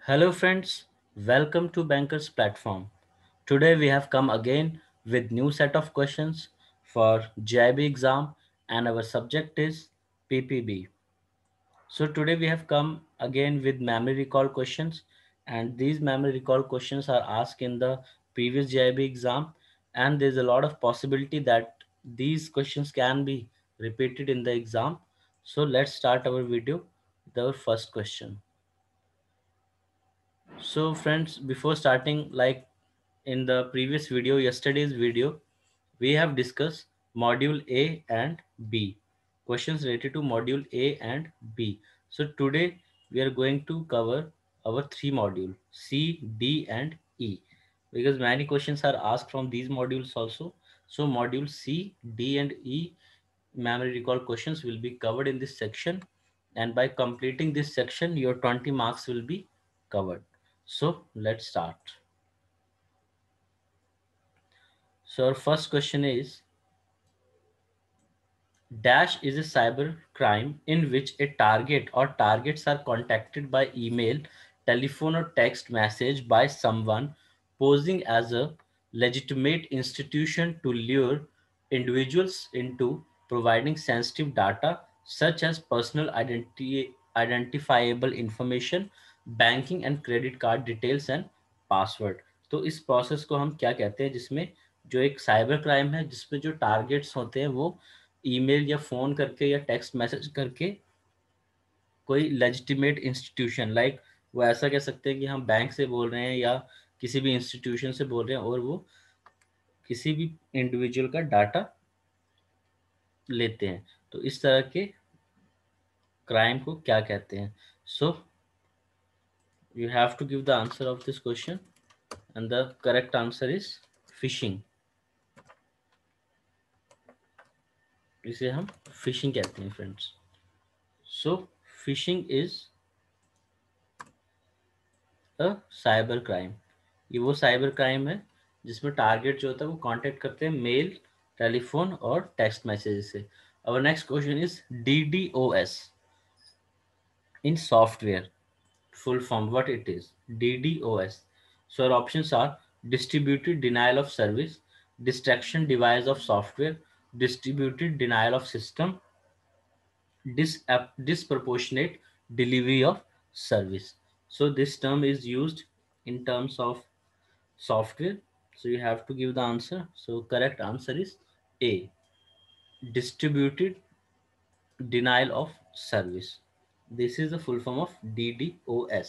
Hello friends, welcome to Bankers platform. Today we have come again with new set of questions for JIB exam and our subject is PPB. So today we have come again with memory recall questions and these memory recall questions are asked in the previous JIB exam and there's a lot of possibility that these questions can be repeated in the exam. So let's start our video with our first question. So friends, before starting, like in the previous video, yesterday's video, we have discussed module A and B, questions related to module A and B. So today we are going to cover our three module C, D and E because many questions are asked from these modules also. So module C, D and E memory recall questions will be covered in this section, and by completing this section your 20 marks will be covered. So let's start. So our first question is, dash is a cyber crime in which a target or targets are contacted by email, telephone or text message by someone posing as a legitimate institution to lure individuals into providing sensitive data such as personal identifiable information, banking and credit card details and password. तो इस process को हम क्या कहते हैं, जिसमें जो एक साइबर क्राइम है जिसमें जो टारगेट्स होते हैं वो ईमेल या फ़ोन करके या टेक्स्ट मैसेज करके कोई लेजिटिमेट इंस्टीट्यूशन लाइक वो ऐसा कह सकते हैं कि हम बैंक से बोल रहे हैं या किसी भी इंस्टीट्यूशन से बोल रहे हैं और वो किसी भी इंडिविजुअल का डाटा लेते हैं, तो इस तरह के क्राइम को क्या कहते हैं. So you have to give the answer of this question and the correct answer is phishing. इसे हम फिशिंग कहते हैं friends. So phishing is a cyber crime. ये वो साइबर क्राइम है जिसमें टारगेट जो होता है वो कांटेक्ट करते हैं मेल, टेलीफोन और टेक्स्ट मैसेज से. Our next question is DDoS in software. Full form, what it is? DDoS. So our options are distributed denial of service, distraction device of software, distributed denial of system, disproportionate delivery of service. So this term is used in terms of software. So you have to give the answer. So correct answer is A, distributed denial of service. This is the full form of DDoS.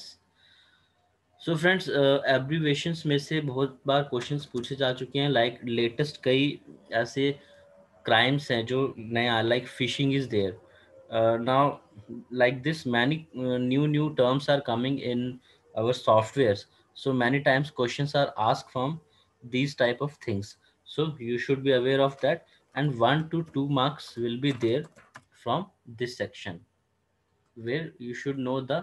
So friends, abbreviations में से बहुत बार questions पूछे जा चुके हैं. Like latest कई ऐसे crimes हैं जो नया, like phishing is there now. Like this many new terms are coming in our softwares, so many times questions are asked from these type of things, so you should be aware of that, and 1 to 2 marks will be there from this section where you should know the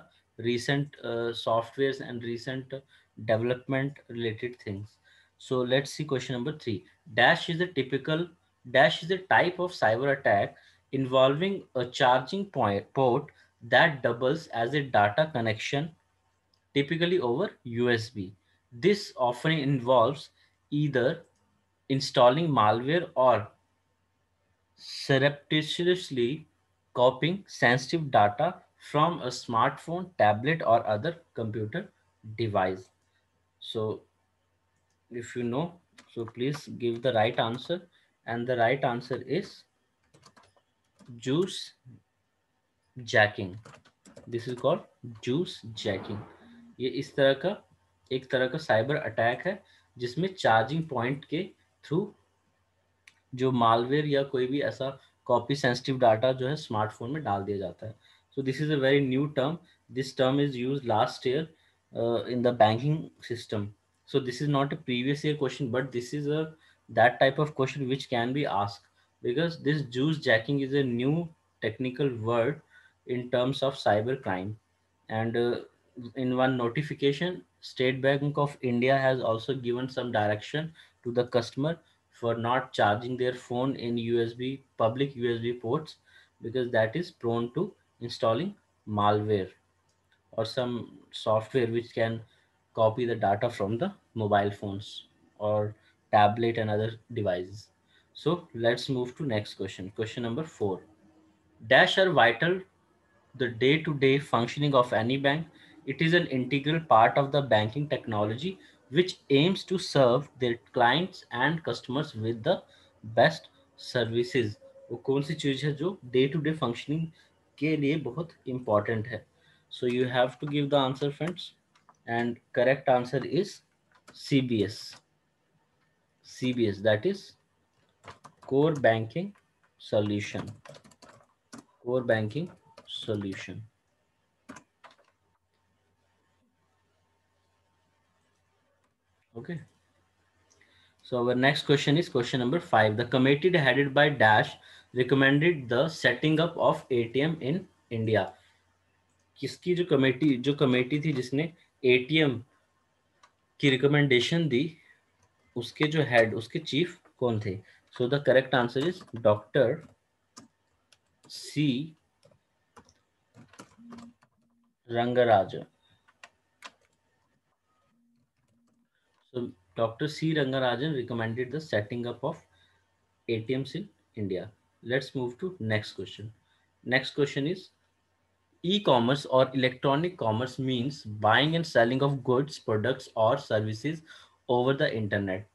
recent softwares and recent development related things. So let's see question number 3. Dash is a type of cyber attack involving a charging point port that doubles as a data connection, typically over USB. This often involves either installing malware or surreptitiously copying sensitive data from a smartphone, tablet, or other computer device. So, if you know, so please give the right answer, and the right answer is juice jacking. This is called juice jacking. ये इस तरह का एक तरह का cyber attack है जिसमें charging point के थ्रू जो मालवेयर या कोई भी ऐसा कॉपी सेंसिटिव डाटा जो है स्मार्टफोन में डाल दिया जाता है. So this is a very new term. This term is use last year in the banking system. So this is not a previous year question, but this is a that type of question which can be asked, because this juice jacking is a new technical word in terms of cyber crime. And in one notification, State Bank of India has also given some direction to the customer for not charging their phone in USB public USB ports, because that is prone to installing malware or some software which can copy the data from the mobile phones or tablet and other devices. So let's move to next question. Question number 4. Dash are vital the day-to-day functioning of any bank. It is an integral part of the banking technology which aims to serve their clients and customers with the best services. वो कौन सी चीज है जो day to day functioning के लिए बहुत important है? So you have to give the answer, friends, and correct answer is CBS. CBS, that is core banking solution. Core banking solution. Okay. So our next question is question number 5. The committee headed by Dash recommended the setting up of ATM in India. किसकी जो committee थी जिसने ATM की recommendation दी, उसके जो head, उसके chief कौन थे? So the correct answer is doctor C Rangarajan. So Dr. C. Rangarajan recommended the setting up of ATMs in India. Let's move to next question. Next question is e-commerce or electronic commerce means buying and selling of goods, products or services over the internet.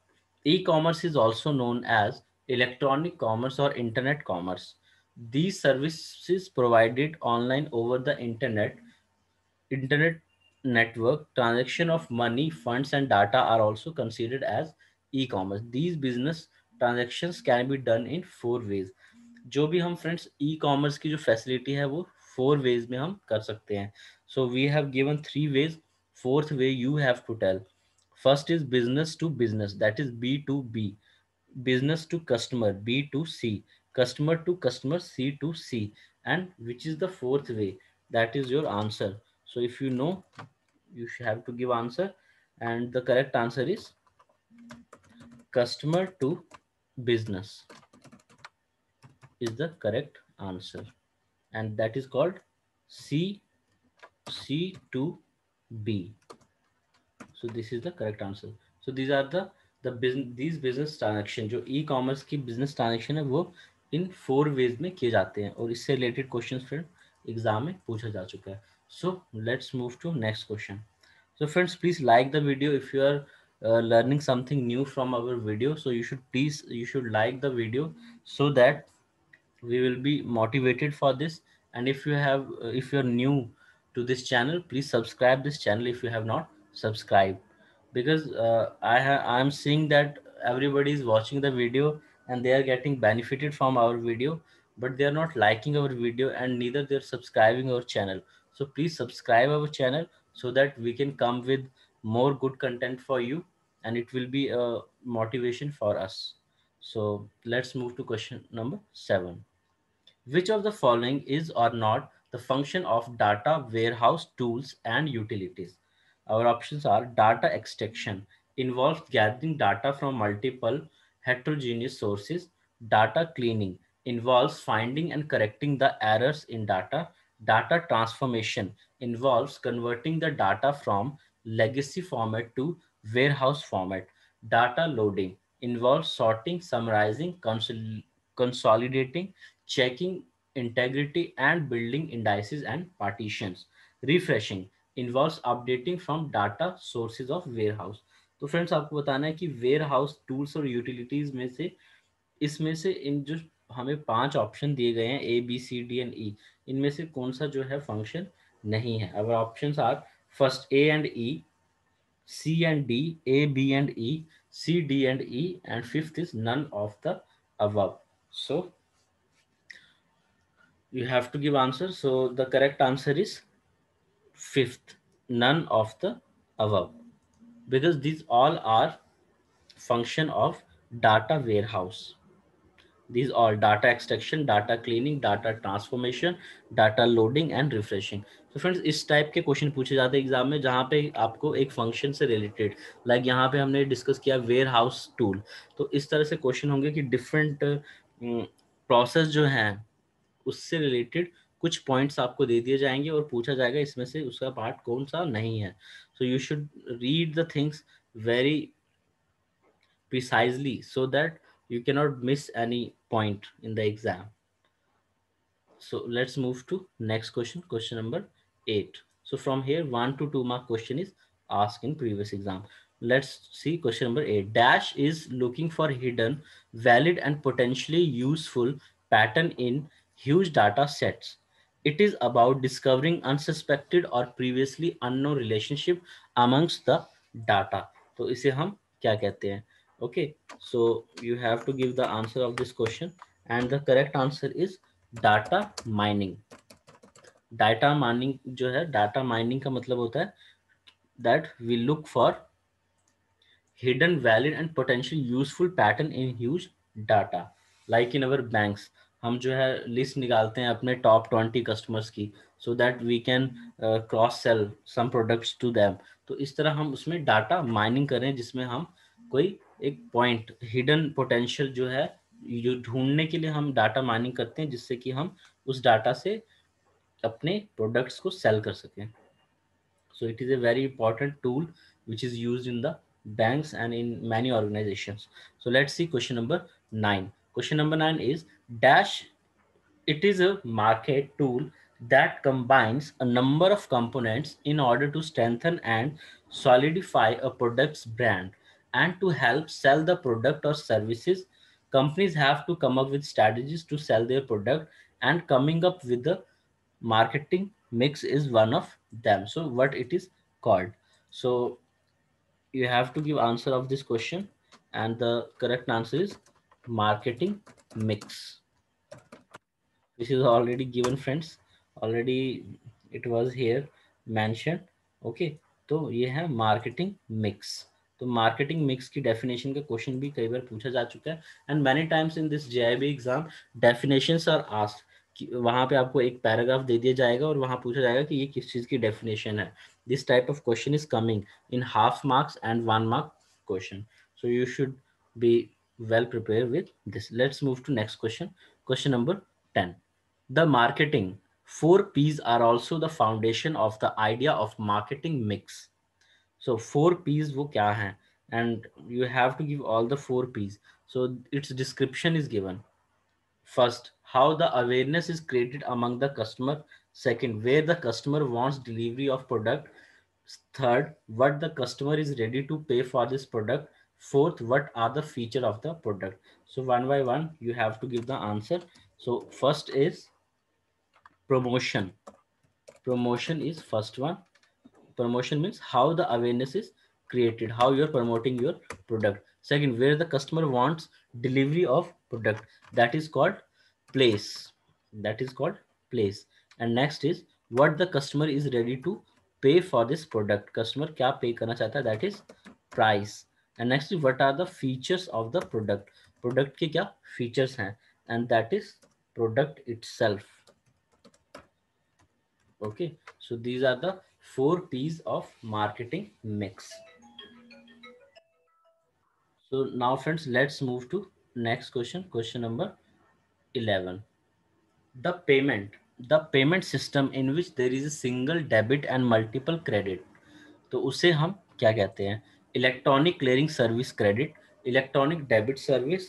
E-commerce is also known as electronic commerce or internet commerce. These services provided online over the internet network. Transaction of money, funds and data are also considered as e-commerce. These business transactions can be done in four ways. जो भी हम friends e commerce की जो facility है वो four veg में हम कर सकते हैं. So we have given three ways. Fourth way you have to tell. First is business to business, that is B to B. business to customer, B to C, customer to customer, C to C, and which is the fourth way? That is your answer. So if you know, you should have to give answer, and the correct answer is customer to business is the correct answer, and that is called C to B. So this is the correct answer. So these are the business, these business transaction, जो e commerce की business transaction है वो इन four veg में किए जाते हैं, और इससे रिलेटेड क्वेश्चन फ्रेंड एग्जाम में पूछा जा चुका है. So let's move to next question. So friends, please like the video if you are learning something new from our video. So you should like the video so that we will be motivated for this. And if you're new to this channel, please subscribe this channel if you have not subscribed, because I'm seeing that everybody is watching the video and they are getting benefited from our video, but they are not liking our video and neither they're subscribing our channel. So please subscribe our channel so that we can come with more good content for you, and it will be a motivation for us. So let's move to question number 7. Which of the following is or not the function of data warehouse tools and utilities? Our options are: data extraction involves gathering data from multiple heterogeneous sources. Data cleaning involves finding and correcting the errors in data. Data transformation involves converting the data from legacy format to warehouse format. Data loading involves sorting, summarizing, consolidating, checking integrity, and building indices and partitions. Refreshing involves updating from data sources of warehouse. तो friends आपको बताना है कि ware house tools और utilities में से, इसमें से इन जो हमें पांच ऑप्शन दिए गए हैं A B C D and E, इनमें से कौन सा जो है फंक्शन नहीं है? Our options are: first A and E, C and D, A B and E, C D and E, and fifth is none of the above. So you have to give answer. So the correct answer is fifth, none of the above, because these all are function of data warehouse. These all: data extraction, data cleaning, data transformation, data loading and refreshing. तो friends इस type के question पूछे जाते हैं exam में जहाँ पे आपको एक फंक्शन से रिलेटेड, लाइक यहाँ पे हमने डिस्कस किया वेयर हाउस टूल, तो इस तरह से क्वेश्चन होंगे कि डिफरेंट प्रोसेस जो हैं उससे रिलेटेड कुछ पॉइंट्स आपको दे दिए जाएंगे और पूछा जाएगा इसमें से उसका पार्ट कौन सा नहीं है. So you should read the things very precisely so that you cannot miss any point in the exam. So let's move to next question, question number 8. So from here, 1 to 2 mark question is asked in previous exam. Let's see question number 8. Dash is looking for hidden, valid and potentially useful pattern in huge data sets. It is about discovering unsuspected or previously unknown relationship amongst the data. तो इसे हम क्या कहते हैं? Okay, so you have to give the answer of this question, and the correct answer is data mining. Data mining जो है, data mining का मतलब होता है that we look for hidden valid and potential useful pattern in huge data. Like in our banks, हम जो है list निकालते हैं अपने टॉप 20 कस्टमर्स की, so that we can cross sell some products to them. तो इस तरह हम उसमें डाटा माइनिंग करें जिसमें हम कोई एक पॉइंट हिडन पोटेंशियल जो है ये ढूंढने के लिए हम डाटा माइनिंग करते हैं, जिससे कि हम उस डाटा से अपने प्रोडक्ट्स को सेल कर सकें. So it is a very important tool which is used in the banks and in many organizations. So let's see question number 9. Question number 9 is dash. It is a market tool that combines a number of components in order to strengthen and solidify a product's brand and to help sell the product or services. Companies have to come up with strategies to sell their product, and coming up with the marketing mix is one of them. So what it is called? So you have to give answer of this question, and the correct answer is marketing mix. This is already given, friends. Already it was here mentioned. Okay, तो ये है marketing mix. तो marketing mix की definition का question भी कई बार पूछा जा चुका है, and many times in this JAIIB exam definitions are asked. कि वहां पे आपको एक पैराग्राफ दे दिया जाएगा और वहां पूछा जाएगा कि ये किस चीज की डेफिनेशन है. This type of question is coming in half marks and 1 mark question. So you should be well prepared with this. Let's move to next question. Question number 10. The marketing 4 P's are also the foundation of the idea of marketing mix. So 4 P's वो क्या हैं? And you have to give all the 4 P's. So its description is given. First, how the awareness is created among the customer. Second, where the customer wants delivery of product. Third, what the customer is ready to pay for this product. Fourth, what are the feature of the product. So one by one, you have to give the answer. So first is promotion. Promotion is first one. Promotion means how the awareness is created, how you're promoting your product. Second, where the customer wants delivery of product, that is called place. That is called place. And next is what the customer is ready to pay for this product. Customer kya pay karna chahta hai, that is price. And next is what are the features of the product. Product ke kya features hain, and that is product itself. Okay, so these are the 4 P's of marketing mix. So now friends, let's move to next question, question number 11. The payment system in which there is a single debit and multiple credit. तो उसे हम क्या कहते हैं? Electronic clearing service credit, electronic debit service,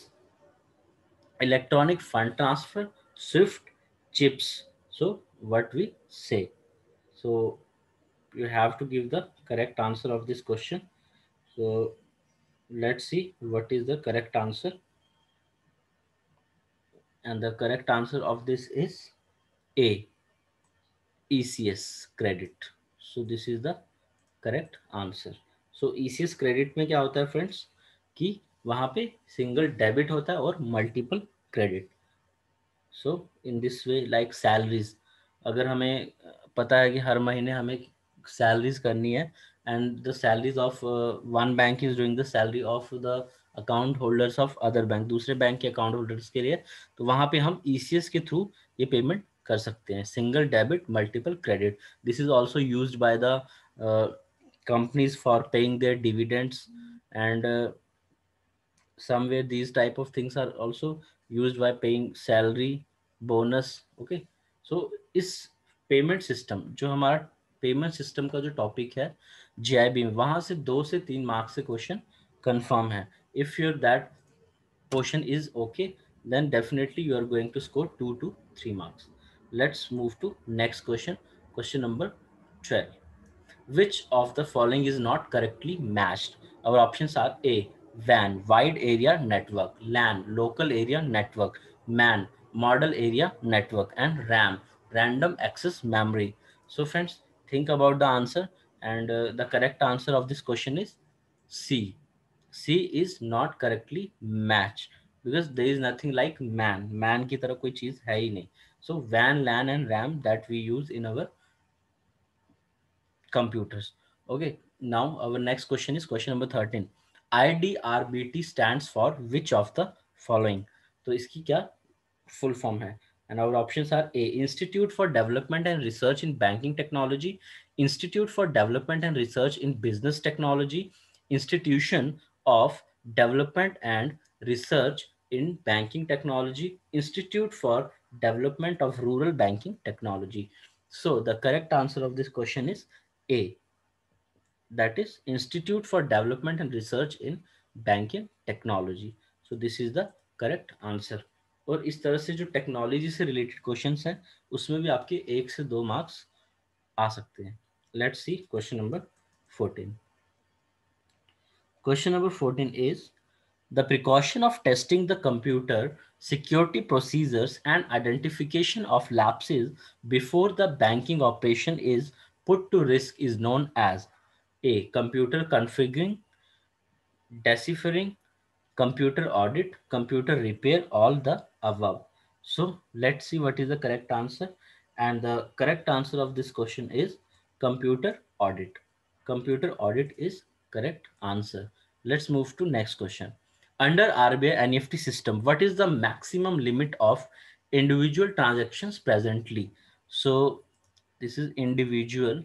electronic fund transfer, swift, chips. So what we say? So you have to give the correct answer of this question. So let's see what is the correct answer. And the correct answer of this is A, ECS credit. So this is the correct answer. So ECS credit में क्या होता है friends, कि वहां पे single debit होता है और multiple credit. So in this way like salaries, अगर हमें पता है कि हर महीने हमें सैलरीज करनी है, and the salaries of one bank is doing the salary of the account holders of other bank, दूसरे बैंक के अकाउंट होल्डर्स के लिए, तो वहाँ पे हम ईसीएस के थ्रू ये पेमेंट कर सकते हैं. Single debit multiple credit. This is also used by the companies for paying their dividends, and somewhere these type of things are also used by paying salary, bonus. Okay, so इस payment system, जो हमारा payment system का जो topic है GIB में, वहां से 2 से 3 मार्क्स से क्वेश्चन कंफर्म है. If your that portion is okay, then definitely you are going to score 2 to 3 marks. Let's move to next question. Question number 12. Which of the following is not correctly matched? Our options are: A, WAN, wide area network; LAN, local area network; MAN, model area network; and RAM, random access memory. So friends, think about the answer, and the correct answer of this question is C. C is not correctly matched because there is nothing like man. Man की तरह कोई चीज है ही नहीं. So WAN, LAN and RAM that we use in our computers. Okay, now our next question is question number 13. IDRBT stands for which of the following? तो इसकी क्या full form है? And our options are: A, Institute for Development and Research in Banking Technology; Institute for Development and Research in Business Technology; Institution of Development and Research in Banking Technology; Institute for Development of Rural Banking Technology. So the correct answer of this question is A, that is Institute for Development and Research in Banking Technology. So this is the correct answer. और इस तरह से जो technology से related questions हैं उसमें भी आपके 1 से 2 मार्क्स आ सकते हैं. Let's see question number 14. Question number 14 is: the precaution of testing the computer security procedures and identification of lapses before the banking operation is put to risk is known as: A, computer configuring, deciphering, computer audit, computer repair, all the above. So let's see what is the correct answer. And the correct answer of this question is computer audit. Computer audit is correct answer. Let's move to next question. Under RBI NEFT system, what is the maximum limit of individual transactions presently? So this is individual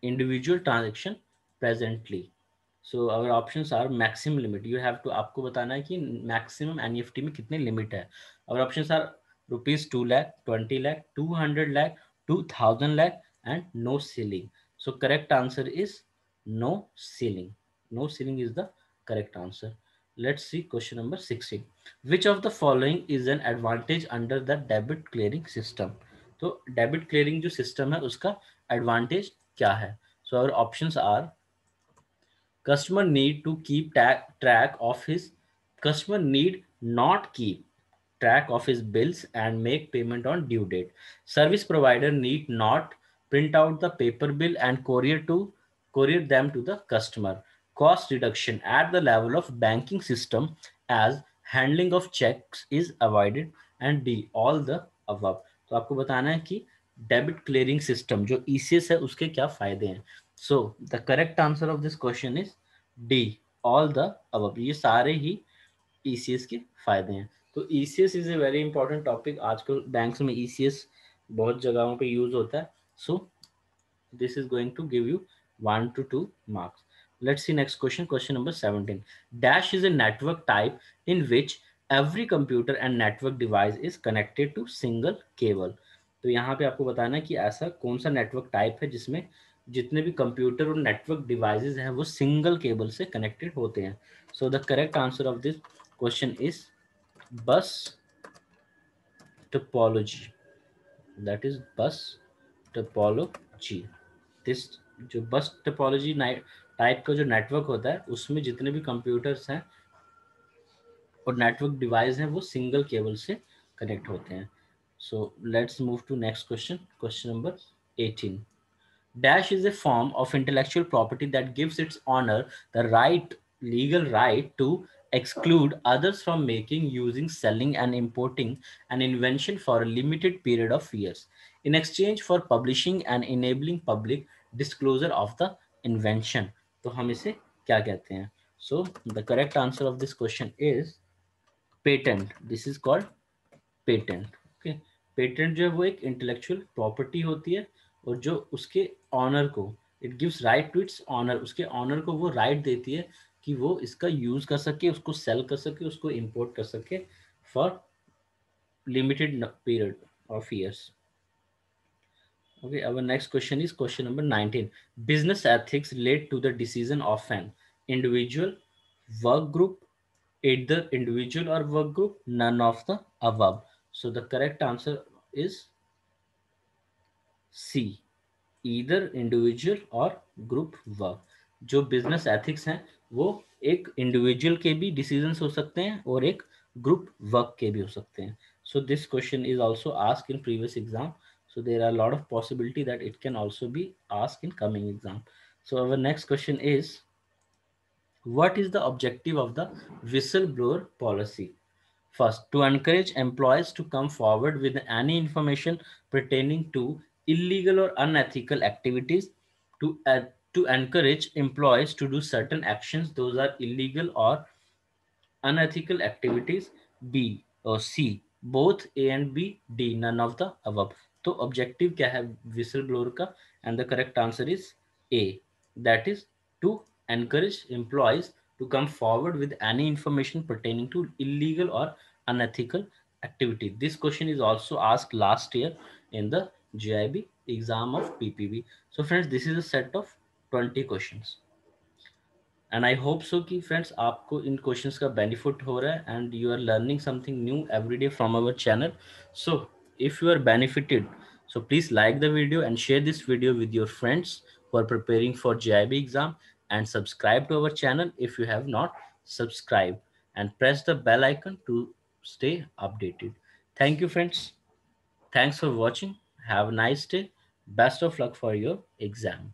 transaction presently. So our options are: maximum limit, you have to, आपको बताना है कि maximum NEFT में कितने limit है. our options are rupees 2 lakh, 20 lakh, 200 lakh, 2000 lakh and no ceiling. So correct answer is no ceiling. No ceiling is the correct answer. Let's see question number 16. Which of the following is an advantage under the debit clearing system? तो debit clearing जो system है उसका advantage क्या है? So our options are: customer need to keep track of his customer need not keep track of his bills and make payment on due date. Service provider need not print out the paper bill and courier them to the customer. Cost reduction at the level of banking system as handling of checks is avoided. And D, all the above. तो आपको बताना है कि debit clearing system जो ECS है उसके क्या फायदे हैं. सो the correct answer of this question is D, all the above. ये सारे ही ईसीएस के फायदे हैं. तो ECS is a very important topic. आजकल बैंक्स में ईसीएस बहुत जगहों पे यूज होता है. सो this is going to give you 1 to 2 marks. Let's see next question. Question number 17. Dash is a network type in which every computer and network device is connected to single cable. तो यहाँ पे आपको बताना है कि ऐसा कौन सा नेटवर्क टाइप है जिसमें जितने भी कंप्यूटर और नेटवर्क डिवाइसेस हैं वो सिंगल केबल से कनेक्टेड होते हैं. सो the correct answer of this question is बस टोपोलॉजी. दैट इज बस टोपोलॉजी. दिस जो बस टोपोलॉजी टाइप का जो नेटवर्क होता है उसमें जितने भी कंप्यूटर्स हैं और नेटवर्क डिवाइस हैं वो सिंगल केबल से कनेक्ट होते हैं. So let's move to next question. Question number 18. Dash is a form of intellectual property that gives its owner the legal right to exclude others from making, using, selling, and importing an invention for a limited period of years in exchange for publishing and enabling public disclosure of the invention. तो हम इसे क्या कहते हैं? So the correct answer of this question is patent. This is called patent. Okay, patent जो है वो एक इंटेलेक्चुअल प्रॉपर्टी होती है और जो उसके ऑनर को, it gives right to its owner, उसके ऑनर को वो राइट देती है कि वो इसका यूज कर सके, उसको सेल कर सके, उसको इंपोर्ट कर सके for limited period of years. Okay, our next question is question number 19. Business ethics led to the decision of an individual, work group, either individual or work group, none of the above. So the correct answer is C, either individual और group work. जो business ethics हैं वो एक individual के भी decisions हो सकते हैं और एक ग्रुप वर्क के भी हो सकते हैं. So this question is also asked in previous exam. So there are a lot of possibility that it can also be asked in coming exam. So our next question is, what is the objective of the whistleblower policy? First, to encourage employees to come forward with any information pertaining to illegal or unethical activities, to encourage employees to do certain actions those are illegal or unethical activities. B or C, both A and B. D, none of the above. तो objective क्या है whistleblower का? And the correct answer is A, that is to encourage employees to come forward with any information pertaining to illegal or unethical activity. This question is also asked last year in the GIB exam of PPB. So friends, this is a set of 20 questions. And I hope so कि friends आपको इन questions का benefit हो रहा है and you are learning something new every day from our channel. So if you are benefited, so please like the video and share this video with your friends who are preparing for JIB exam, and subscribe to our channel if you have not subscribed, and press the bell icon to stay updated. Thank you friends. Thanks for watching. Have a nice day. Best of luck for your exam.